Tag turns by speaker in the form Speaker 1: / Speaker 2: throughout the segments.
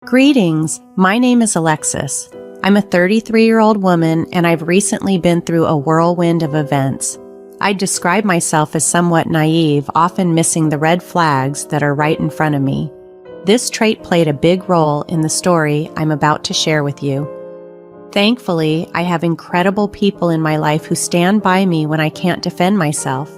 Speaker 1: Greetings, my name is Alexis. I'm a 33-year-old woman and I've recently been through a whirlwind of events. I describe myself as somewhat naive, often missing the red flags that are right in front of me. This trait played a big role in the story I'm about to share with you. Thankfully, I have incredible people in my life who stand by me when I can't defend myself.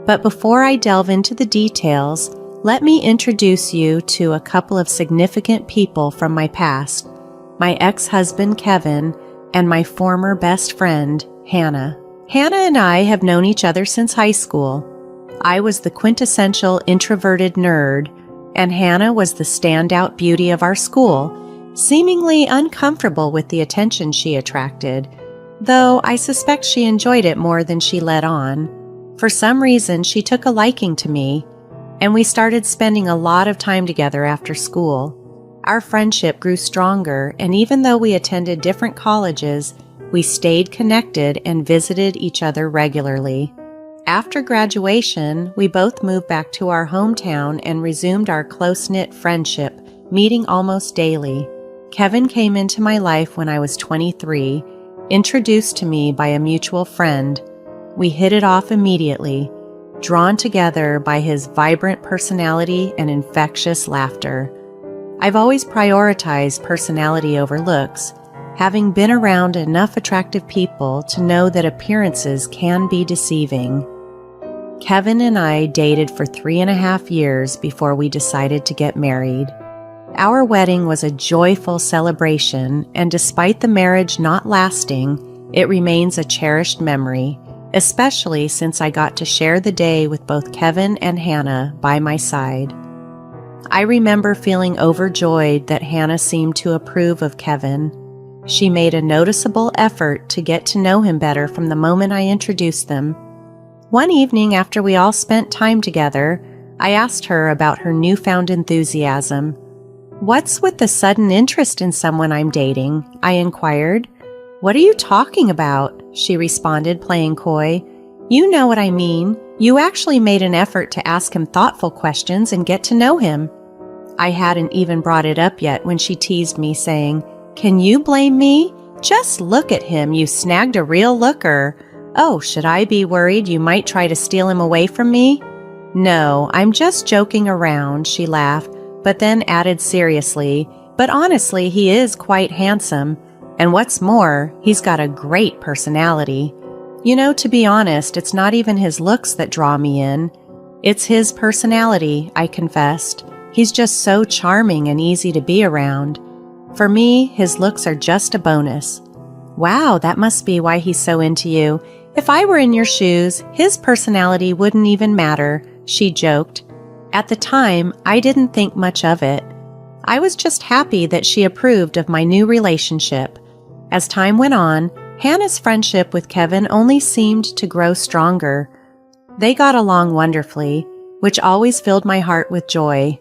Speaker 1: But before I delve into the details, let me introduce you to a couple of significant people from my past, my ex-husband Kevin and my former best friend, Hannah. Hannah and I have known each other since high school. I was the quintessential introverted nerd, and Hannah was the standout beauty of our school, seemingly uncomfortable with the attention she attracted, though I suspect she enjoyed it more than she let on. For some reason, she took a liking to me, and we started spending a lot of time together after school. Our friendship grew stronger, and even though we attended different colleges, we stayed connected and visited each other regularly. After graduation, we both moved back to our hometown and resumed our close-knit friendship, meeting almost daily. Kevin came into my life when I was 23, introduced to me by a mutual friend. We hit it off immediately, drawn together by his vibrant personality and infectious laughter. I've always prioritized personality over looks, having been around enough attractive people to know that appearances can be deceiving. Kevin and I dated for 3.5 years before we decided to get married. Our wedding was a joyful celebration, and despite the marriage not lasting, it remains a cherished memory, especially since I got to share the day with both Kevin and Hannah by my side. I remember feeling overjoyed that Hannah seemed to approve of Kevin. She made a noticeable effort to get to know him better from the moment I introduced them. One evening after we all spent time together, I asked her about her newfound enthusiasm. "What's with the sudden interest in someone I'm dating?" I inquired. "What are you talking about?" she responded, playing coy. "You know what I mean. You actually made an effort to ask him thoughtful questions and get to know him." I hadn't even brought it up yet when she teased me, saying, "Can you blame me? Just look at him. You snagged a real looker. Oh, should I be worried you might try to steal him away from me?" "No, I'm just joking around," she laughed, but then added seriously, "But honestly, he is quite handsome. And what's more, he's got a great personality. You know, to be honest, it's not even his looks that draw me in. It's his personality," I confessed. "He's just so charming and easy to be around. For me, his looks are just a bonus." "Wow, that must be why he's so into you. If I were in your shoes, his personality wouldn't even matter," she joked. At the time, I didn't think much of it. I was just happy that she approved of my new relationship. As time went on, Hannah's friendship with Kevin only seemed to grow stronger. They got along wonderfully, which always filled my heart with joy.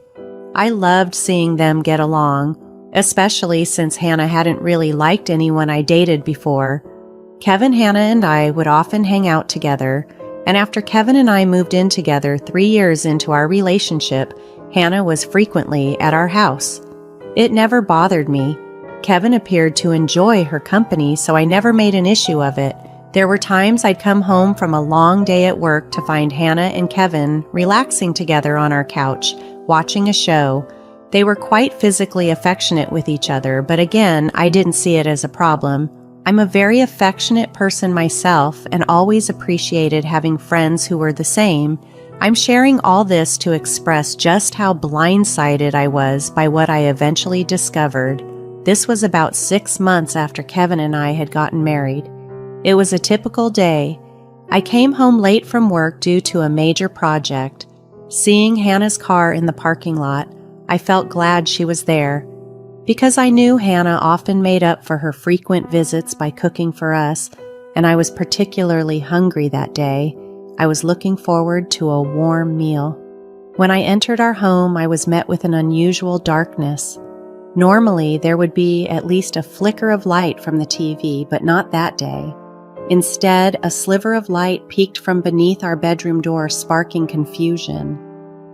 Speaker 1: I loved seeing them get along, especially since Hannah hadn't really liked anyone I dated before. Kevin, Hannah, and I would often hang out together, and after Kevin and I moved in together 3 years into our relationship, Hannah was frequently at our house. It never bothered me. Kevin appeared to enjoy her company, so I never made an issue of it. There were times I'd come home from a long day at work to find Hannah and Kevin relaxing together on our couch, watching a show. They were quite physically affectionate with each other, but again, I didn't see it as a problem. I'm a very affectionate person myself and always appreciated having friends who were the same. I'm sharing all this to express just how blindsided I was by what I eventually discovered. This was about 6 months after Kevin and I had gotten married. It was a typical day. I came home late from work due to a major project. Seeing Hannah's car in the parking lot, I felt glad she was there. Because I knew Hannah often made up for her frequent visits by cooking for us, and I was particularly hungry that day, I was looking forward to a warm meal. When I entered our home, I was met with an unusual darkness. Normally, there would be at least a flicker of light from the TV, but not that day. Instead, a sliver of light peeked from beneath our bedroom door, sparking confusion.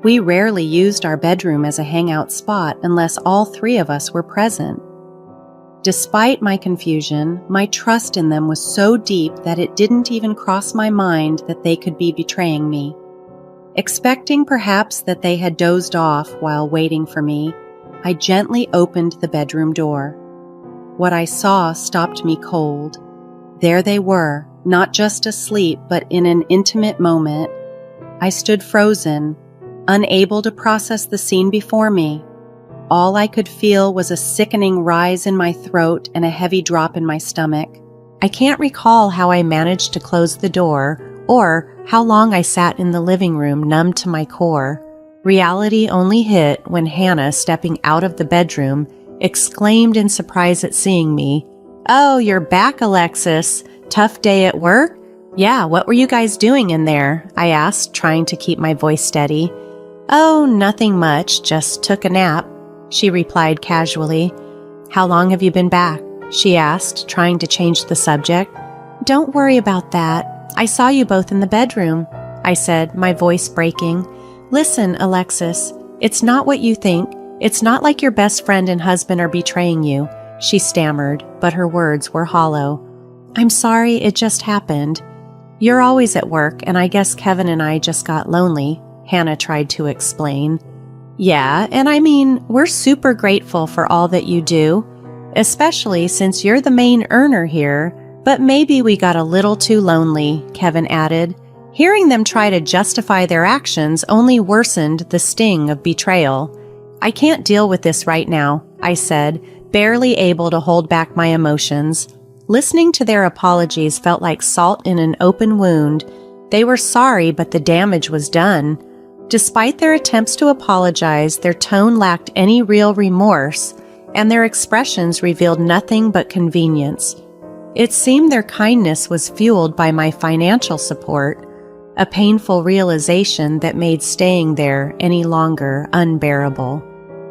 Speaker 1: We rarely used our bedroom as a hangout spot unless all three of us were present. Despite my confusion, my trust in them was so deep that it didn't even cross my mind that they could be betraying me. Expecting perhaps that they had dozed off while waiting for me, I gently opened the bedroom door. What I saw stopped me cold. There they were, not just asleep, but in an intimate moment. I stood frozen, unable to process the scene before me. All I could feel was a sickening rise in my throat and a heavy drop in my stomach. I can't recall how I managed to close the door or how long I sat in the living room numb to my core. Reality only hit when Hannah, stepping out of the bedroom, exclaimed in surprise at seeing me, "Oh, you're back, Alexis. Tough day at work?" "Yeah, what were you guys doing in there?" I asked, trying to keep my voice steady. "Oh, nothing much, just took a nap," she replied casually. "How long have you been back?" she asked, trying to change the subject. "Don't worry about that. I saw you both in the bedroom," I said, my voice breaking. "Listen, Alexis, it's not what you think. It's not like your best friend and husband are betraying you," she stammered, but her words were hollow. "I'm sorry, it just happened. You're always at work, and I guess Kevin and I just got lonely," Hannah tried to explain. "Yeah, and I mean, we're super grateful for all that you do, especially since you're the main earner here, but maybe we got a little too lonely," Kevin added. Hearing them try to justify their actions only worsened the sting of betrayal. "I can't deal with this right now," I said, barely able to hold back my emotions. Listening to their apologies felt like salt in an open wound. They were sorry, but the damage was done. Despite their attempts to apologize, their tone lacked any real remorse, and their expressions revealed nothing but convenience. It seemed their kindness was fueled by my financial support, a painful realization that made staying there any longer unbearable.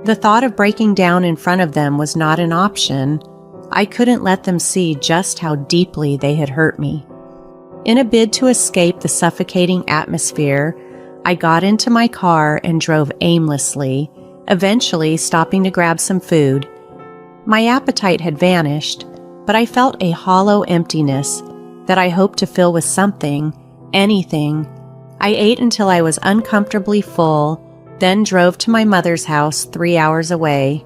Speaker 1: The thought of breaking down in front of them was not an option. I couldn't let them see just how deeply they had hurt me. In a bid to escape the suffocating atmosphere, I got into my car and drove aimlessly, eventually stopping to grab some food. My appetite had vanished, but I felt a hollow emptiness that I hoped to fill with something, anything. I ate until I was uncomfortably full, then drove to my mother's house 3 hours away.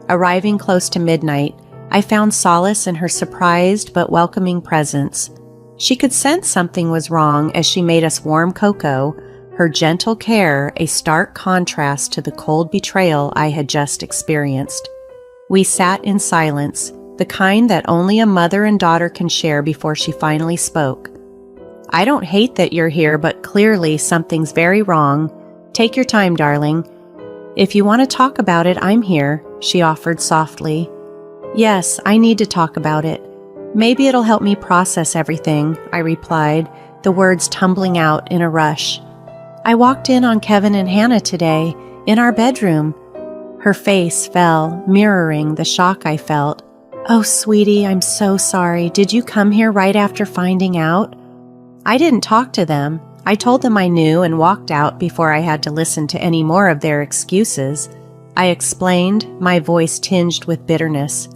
Speaker 1: Arriving close to midnight, I found solace in her surprised but welcoming presence. She could sense something was wrong as she made us warm cocoa, her gentle care a stark contrast to the cold betrayal I had just experienced. We sat in silence, the kind that only a mother and daughter can share before she finally spoke. "I don't hate that you're here, but clearly something's very wrong. Take your time, darling. If you want to talk about it, I'm here," she offered softly. "Yes, I need to talk about it. Maybe it'll help me process everything," I replied, the words tumbling out in a rush. "I walked in on Kevin and Hannah today, in our bedroom." Her face fell, mirroring the shock I felt. "Oh, sweetie, I'm so sorry. Did you come here right after finding out?" I didn't talk to them. I told them I knew and walked out before I had to listen to any more of their excuses. I explained, my voice tinged with bitterness.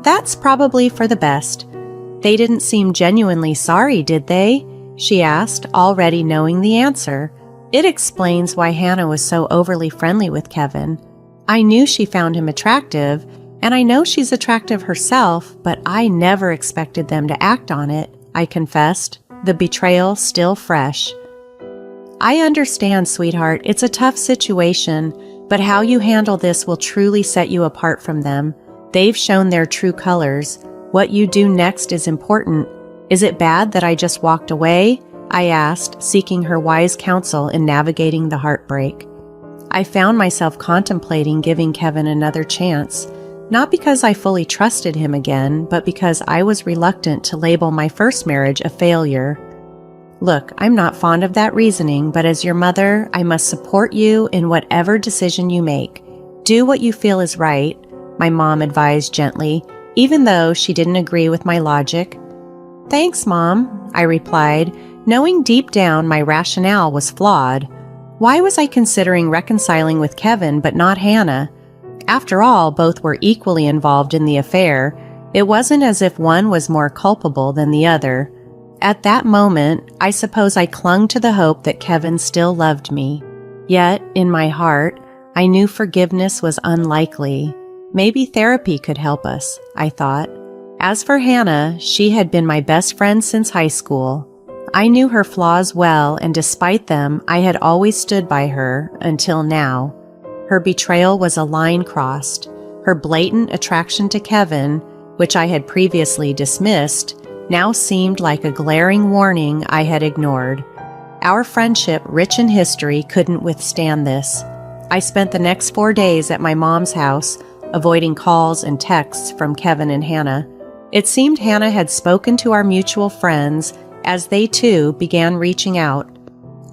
Speaker 1: "That's probably for the best." "They didn't seem genuinely sorry, did they?" she asked, already knowing the answer. It explains why Hannah was so overly friendly with Kevin. I knew she found him attractive, and I know she's attractive herself, but I never expected them to act on it, I confessed, the betrayal still fresh. "I understand, sweetheart. It's a tough situation, but how you handle this will truly set you apart from them. They've shown their true colors. What you do next is important. Is it bad that I just walked away?" I asked, seeking her wise counsel in navigating the heartbreak. I found myself contemplating giving Kevin another chance, not because I fully trusted him again, but because I was reluctant to label my first marriage a failure. "Look, I'm not fond of that reasoning, but as your mother, I must support you in whatever decision you make. Do what you feel is right," my mom advised gently, even though she didn't agree with my logic. "Thanks, Mom," I replied, knowing deep down my rationale was flawed. Why was I considering reconciling with Kevin but not Hannah? After all, both were equally involved in the affair. It wasn't as if one was more culpable than the other. At that moment, I suppose I clung to the hope that Kevin still loved me. Yet, in my heart, I knew forgiveness was unlikely. Maybe therapy could help us, I thought. As for Hannah, she had been my best friend since high school. I knew her flaws well, and despite them, I had always stood by her, until now. Her betrayal was a line crossed. Her blatant attraction to Kevin, which I had previously dismissed, now seemed like a glaring warning I had ignored. Our friendship, rich in history, couldn't withstand this. I spent the next 4 days at my mom's house, avoiding calls and texts from Kevin and Hannah. It seemed Hannah had spoken to our mutual friends as they too began reaching out.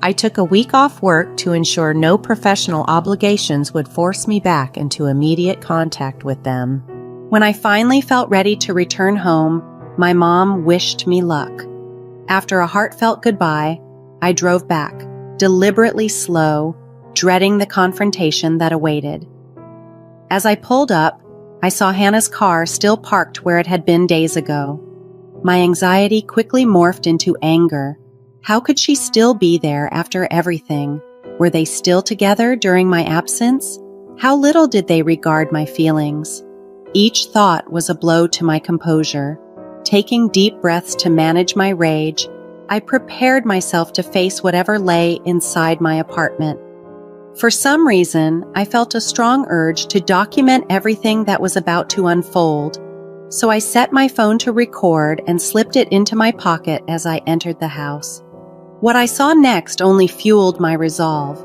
Speaker 1: I took a week off work to ensure no professional obligations would force me back into immediate contact with them. When I finally felt ready to return home, my mom wished me luck. After a heartfelt goodbye, I drove back, deliberately slow, dreading the confrontation that awaited. As I pulled up, I saw Hannah's car still parked where it had been days ago. My anxiety quickly morphed into anger. How could she still be there after everything? Were they still together during my absence? How little did they regard my feelings? Each thought was a blow to my composure. Taking deep breaths to manage my rage, I prepared myself to face whatever lay inside my apartment. For some reason, I felt a strong urge to document everything that was about to unfold. So I set my phone to record and slipped it into my pocket as I entered the house. What I saw next only fueled my resolve.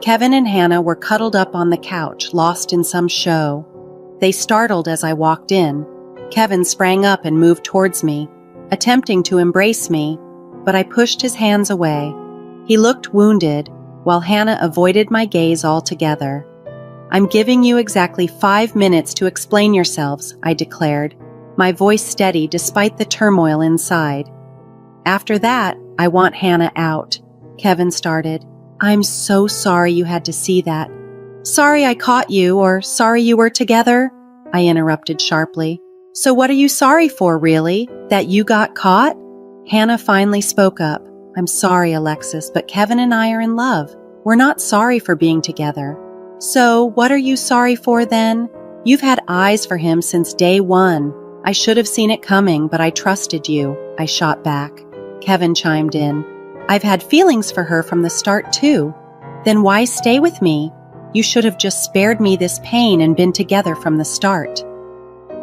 Speaker 1: Kevin and Hannah were cuddled up on the couch, lost in some show. They startled as I walked in. Kevin sprang up and moved towards me, attempting to embrace me, but I pushed his hands away. He looked wounded, while Hannah avoided my gaze altogether. "I'm giving you exactly 5 minutes to explain yourselves," I declared, my voice steady despite the turmoil inside. "After that, I want Hannah out," Kevin started. "I'm so sorry you had to see that." "Sorry I caught you, or sorry you were together?" I interrupted sharply. "So what are you sorry for, really? That you got caught?" Hannah finally spoke up. "I'm sorry, Alexis, but Kevin and I are in love. We're not sorry for being together." "So what are you sorry for then? You've had eyes for him since day one. I should have seen it coming, but I trusted you," I shot back. Kevin chimed in. "I've had feelings for her from the start too. Then why stay with me? You should have just spared me this pain and been together from the start."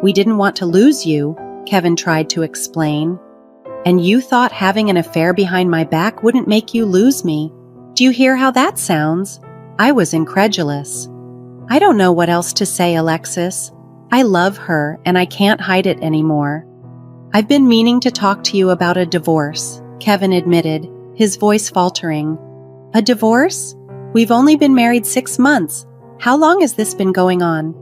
Speaker 1: "We didn't want to lose you," Kevin tried to explain. "And you thought having an affair behind my back wouldn't make you lose me. Do you hear how that sounds?" I was incredulous. "I don't know what else to say, Alexis. I love her, and I can't hide it anymore." "I've been meaning to talk to you about a divorce," Kevin admitted, his voice faltering. "A divorce? We've only been married 6 months. How long has this been going on?"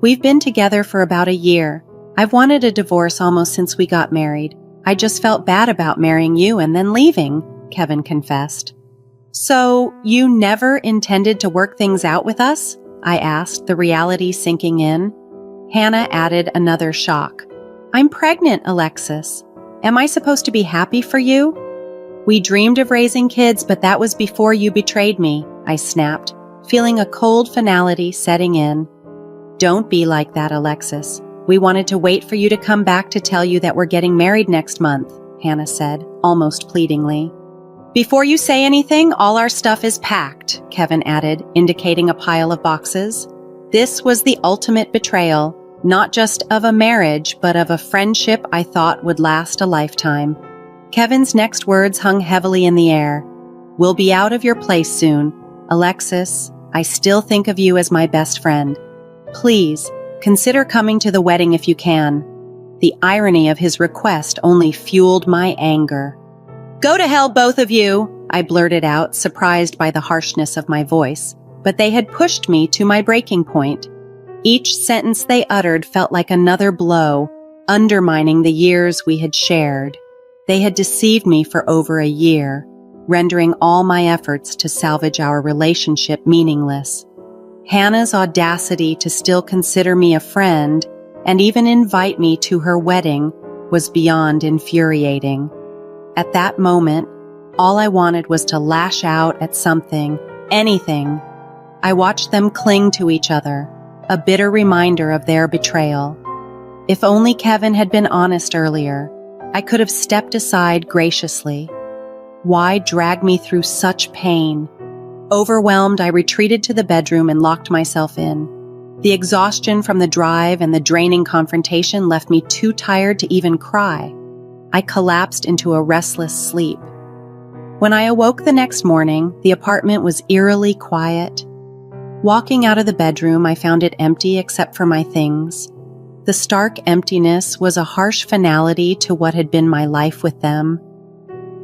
Speaker 1: "We've been together for about a year. I've wanted a divorce almost since we got married. I just felt bad about marrying you and then leaving," Kevin confessed. "So, you never intended to work things out with us?" I asked, the reality sinking in. Hannah added another shock. "I'm pregnant, Alexis. Am I supposed to be happy for you?" "We dreamed of raising kids, but that was before you betrayed me," I snapped, feeling a cold finality setting in. "Don't be like that, Alexis. We wanted to wait for you to come back to tell you that we're getting married next month," Hannah said, almost pleadingly. "Before you say anything, all our stuff is packed," Kevin added, indicating a pile of boxes. This was the ultimate betrayal, not just of a marriage, but of a friendship I thought would last a lifetime. Kevin's next words hung heavily in the air. "We'll be out of your place soon. Alexis, I still think of you as my best friend. Please, consider coming to the wedding if you can." The irony of his request only fueled my anger. "Go to hell, both of you," I blurted out, surprised by the harshness of my voice. But they had pushed me to my breaking point. Each sentence they uttered felt like another blow, undermining the years we had shared. They had deceived me for over a year. rendering all my efforts to salvage our relationship meaningless. Hannah's audacity to still consider me a friend and even invite me to her wedding was beyond infuriating. At that moment, all I wanted was to lash out at something, anything. I watched them cling to each other, a bitter reminder of their betrayal. If only Kevin had been honest earlier, I could have stepped aside graciously. Why drag me through such pain? Overwhelmed, I retreated to the bedroom and locked myself in. The exhaustion from the drive and the draining confrontation left me too tired to even cry. I collapsed into a restless sleep. When I awoke the next morning, the apartment was eerily quiet. Walking out of the bedroom, I found it empty except for my things. The stark emptiness was a harsh finality to what had been my life with them.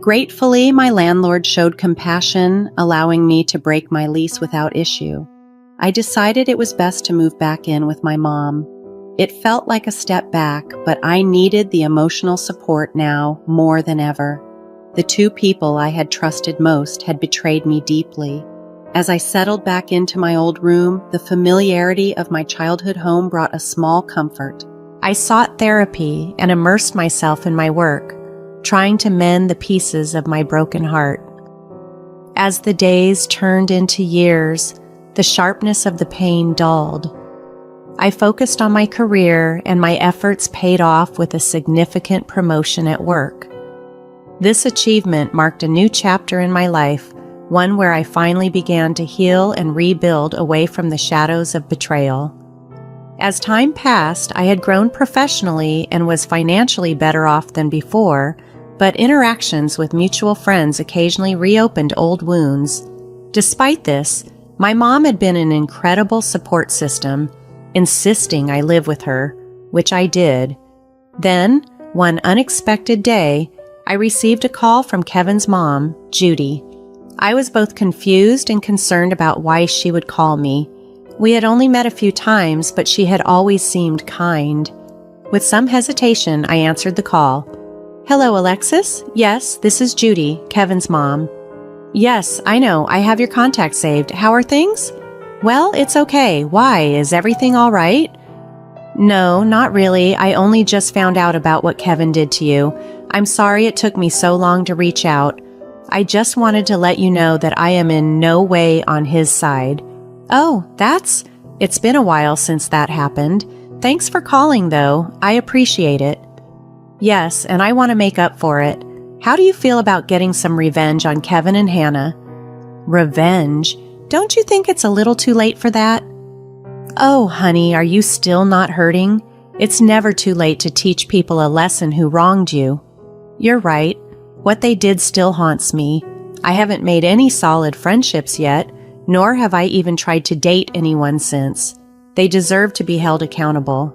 Speaker 1: Gratefully, my landlord showed compassion, allowing me to break my lease without issue. I decided it was best to move back in with my mom. It felt like a step back, but I needed the emotional support now more than ever. The two people I had trusted most had betrayed me deeply. As I settled back into my old room, the familiarity of my childhood home brought a small comfort. I sought therapy and immersed myself in my work, trying to mend the pieces of my broken heart. As the days turned into years, the sharpness of the pain dulled. I focused on my career, and my efforts paid off with a significant promotion at work. This achievement marked a new chapter in my life, one where I finally began to heal and rebuild away from the shadows of betrayal. As time passed, I had grown professionally and was financially better off than before, but interactions with mutual friends occasionally reopened old wounds. Despite this, my mom had been an incredible support system, insisting I live with her, which I did. Then, one unexpected day, I received a call from Kevin's mom, Judy. I was both confused and concerned about why she would call me. We had only met a few times, but she had always seemed kind. With some hesitation, I answered the call. "Hello, Alexis? Yes, this is Judy, Kevin's mom." "Yes, I know. I have your contact saved. How are things?" "Well, it's okay. Why? Is everything all right?" "No, not really. I only just found out about what Kevin did to you. I'm sorry it took me so long to reach out. I just wanted to let you know that I am in no way on his side." "Oh, it's been a while since that happened. Thanks for calling, though. I appreciate it." "Yes, and I want to make up for it. How do you feel about getting some revenge on Kevin and Hannah?" "Revenge? Don't you think it's a little too late for that?" "Oh, honey, are you still not hurting? It's never too late to teach people a lesson who wronged you." "You're right. What they did still haunts me. I haven't made any solid friendships yet, nor have I even tried to date anyone since. They deserve to be held accountable."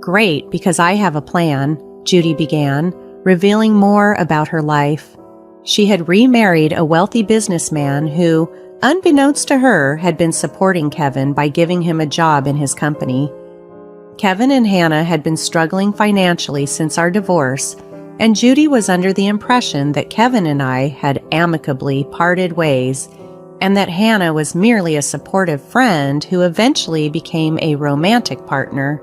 Speaker 1: "Great, because I have a plan," Judy began, revealing more about her life. She had remarried a wealthy businessman who, unbeknownst to her, had been supporting Kevin by giving him a job in his company. Kevin and Hannah had been struggling financially since our divorce, and Judy was under the impression that Kevin and I had amicably parted ways, and that Hannah was merely a supportive friend who eventually became a romantic partner.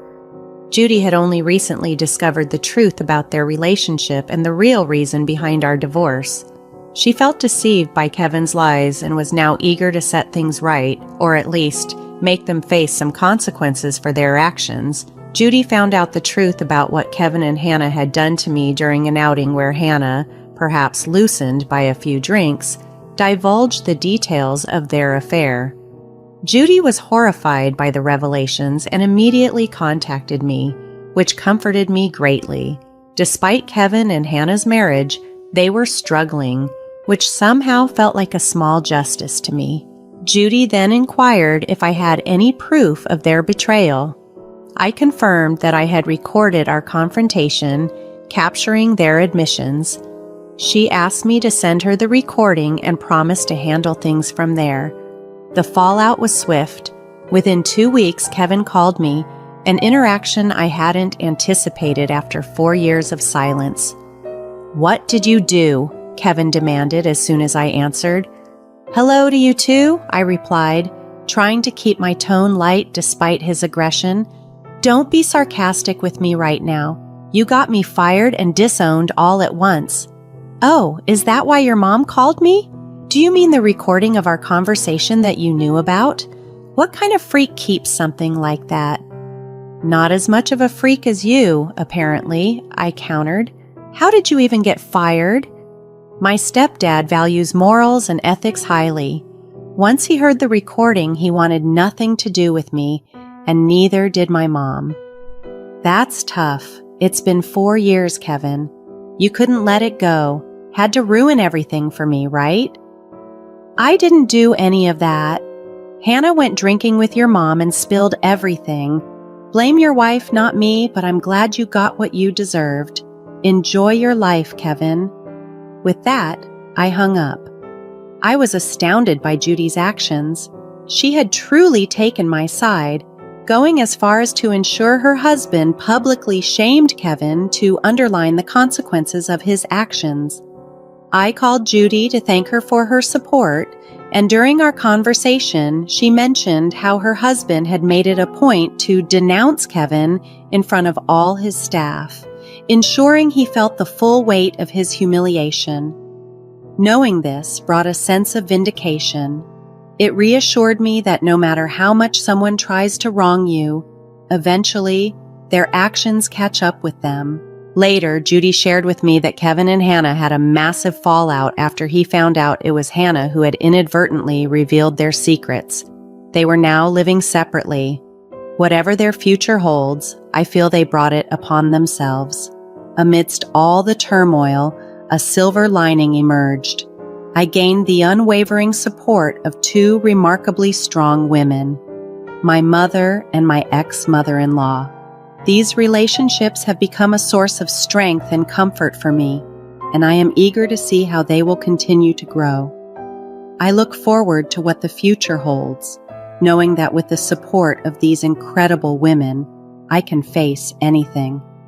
Speaker 1: Judy had only recently discovered the truth about their relationship and the real reason behind our divorce. She felt deceived by Kevin's lies and was now eager to set things right, or at least make them face some consequences for their actions. Judy found out the truth about what Kevin and Hannah had done to me during an outing where Hannah, perhaps loosened by a few drinks, divulged the details of their affair. Judy was horrified by the revelations and immediately contacted me, which comforted me greatly. Despite Kevin and Hannah's marriage, they were struggling, which somehow felt like a small justice to me. Judy then inquired if I had any proof of their betrayal. I confirmed that I had recorded our confrontation, capturing their admissions. She asked me to send her the recording and promised to handle things from there. The fallout was swift. Within 2 weeks, Kevin called me, an interaction I hadn't anticipated after 4 years of silence. "What did you do?" Kevin demanded as soon as I answered. Hello to you too, I replied, trying to keep my tone light despite his aggression. Don't be sarcastic with me right now. You got me fired and disowned all at once. Oh, is that why your mom called me? Do you mean the recording of our conversation that you knew about? What kind of freak keeps something like that? Not as much of a freak as you, apparently, I countered. How did you even get fired? My stepdad values morals and ethics highly. Once he heard the recording, he wanted nothing to do with me, and neither did my mom. That's tough. It's been 4 years, Kevin. You couldn't let it go. Had to ruin everything for me, right? I didn't do any of that. Hannah went drinking with your mom and spilled everything. Blame your wife, not me, but I'm glad you got what you deserved. Enjoy your life, Kevin. With that, I hung up. I was astounded by Judy's actions. She had truly taken my side, going as far as to ensure her husband publicly shamed Kevin to underline the consequences of his actions. I called Judy to thank her for her support, and during our conversation, she mentioned how her husband had made it a point to denounce Kevin in front of all his staff, ensuring he felt the full weight of his humiliation. Knowing this brought a sense of vindication. It reassured me that no matter how much someone tries to wrong you, eventually, their actions catch up with them. Later, Judy shared with me that Kevin and Hannah had a massive fallout after he found out it was Hannah who had inadvertently revealed their secrets. They were now living separately. Whatever their future holds, I feel they brought it upon themselves. Amidst all the turmoil, a silver lining emerged. I gained the unwavering support of 2 remarkably strong women, my mother and my ex-mother-in-law. These relationships have become a source of strength and comfort for me, and I am eager to see how they will continue to grow. I look forward to what the future holds, knowing that with the support of these incredible women, I can face anything.